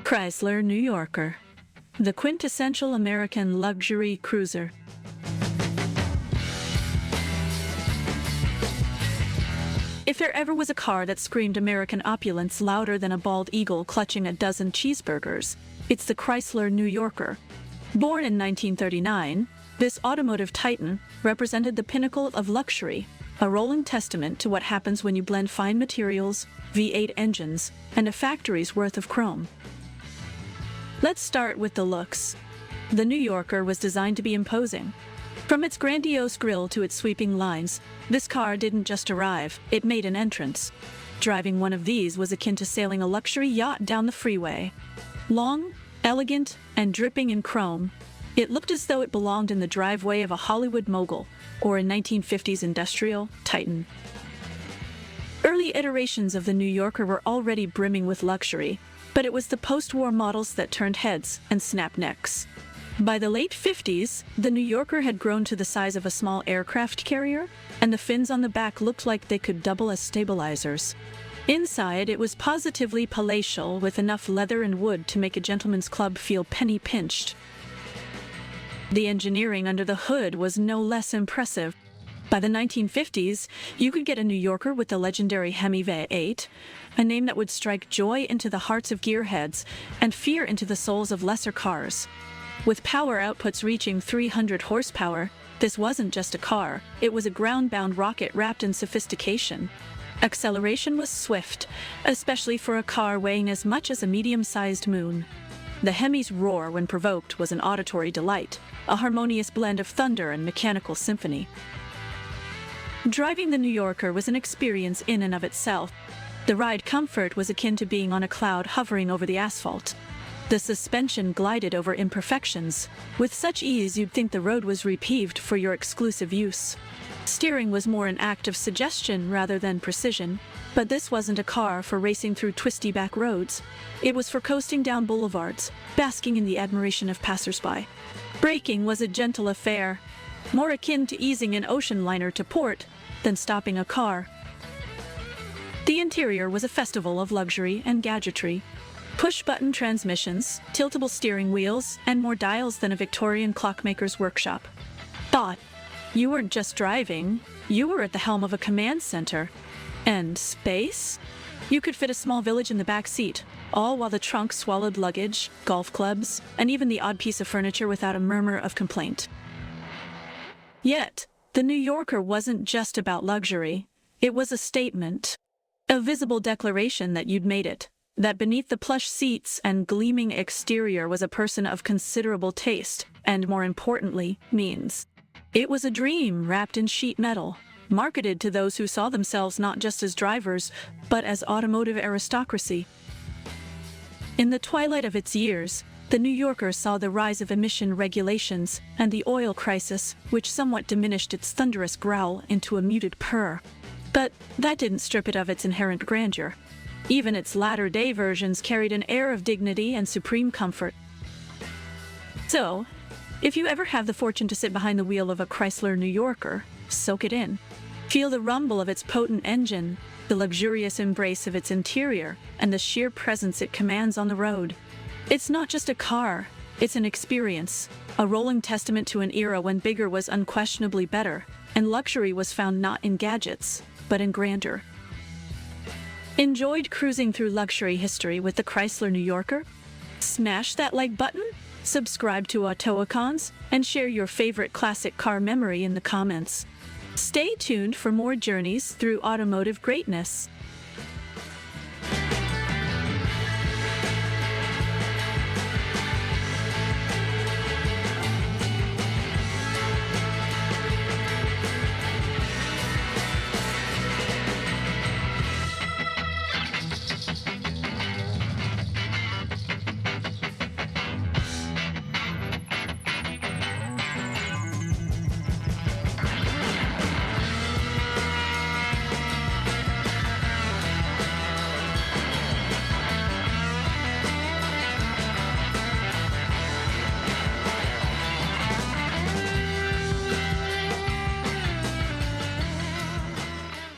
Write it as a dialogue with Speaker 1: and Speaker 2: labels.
Speaker 1: Chrysler New Yorker, the quintessential American luxury cruiser. If there ever was a car that screamed American opulence louder than a bald eagle clutching a dozen cheeseburgers, it's the Chrysler New Yorker. Born in 1939, this automotive titan represented the pinnacle of luxury, a rolling testament to what happens when you blend fine materials, V8 engines, and a factory's worth of chrome. Let's start with the looks. The New Yorker was designed to be imposing. From its grandiose grille to its sweeping lines, this car didn't just arrive, it made an entrance. Driving one of these was akin to sailing a luxury yacht down the freeway. Long, elegant, and dripping in chrome, it looked as though it belonged in the driveway of a Hollywood mogul or a 1950s industrial titan. Early iterations of the New Yorker were already brimming with luxury, but it was the post-war models that turned heads and snapped necks. By the late 50s, the New Yorker had grown to the size of a small aircraft carrier, and the fins on the back looked like they could double as stabilizers. Inside, it was positively palatial, with enough leather and wood to make a gentleman's club feel penny-pinched. The engineering under the hood was no less impressive. By the 1950s, you could get a New Yorker with the legendary Hemi V8, a name that would strike joy into the hearts of gearheads and fear into the souls of lesser cars. With power outputs reaching 300 horsepower, this wasn't just a car, it was a ground-bound rocket wrapped in sophistication. Acceleration was swift, especially for a car weighing as much as a medium-sized moon. The Hemi's roar when provoked was an auditory delight, a harmonious blend of thunder and mechanical symphony. Driving the New Yorker was an experience in and of itself. The ride comfort was akin to being on a cloud hovering over the asphalt. The suspension glided over imperfections, with such ease you'd think the road was repaved for your exclusive use. Steering was more an act of suggestion rather than precision, but this wasn't a car for racing through twisty back roads. It was for coasting down boulevards, basking in the admiration of passersby. Braking was a gentle affair, more akin to easing an ocean liner to port than stopping a car. The interior was a festival of luxury and gadgetry. Push-button transmissions, tiltable steering wheels, and more dials than a Victorian clockmaker's workshop. Thought, you weren't just driving, you were at the helm of a command center. And space? You could fit a small village in the back seat, all while the trunk swallowed luggage, golf clubs, and even the odd piece of furniture without a murmur of complaint. Yet, the New Yorker wasn't just about luxury. It was a statement, a visible declaration that you'd made it, that beneath the plush seats and gleaming exterior was a person of considerable taste, and more importantly, means. It was a dream wrapped in sheet metal, marketed to those who saw themselves not just as drivers, but as automotive aristocracy. In the twilight of its years, the New Yorker saw the rise of emission regulations and the oil crisis, which somewhat diminished its thunderous growl into a muted purr. But that didn't strip it of its inherent grandeur. Even its latter-day versions carried an air of dignity and supreme comfort. So, if you ever have the fortune to sit behind the wheel of a Chrysler New Yorker, soak it in. Feel the rumble of its potent engine, the luxurious embrace of its interior, and the sheer presence it commands on the road. It's not just a car, it's an experience, a rolling testament to an era when bigger was unquestionably better, and luxury was found not in gadgets, but in grandeur. Enjoyed cruising through luxury history with the Chrysler New Yorker? Smash that like button, subscribe to Autoicons, and share your favorite classic car memory in the comments. Stay tuned for more journeys through automotive greatness.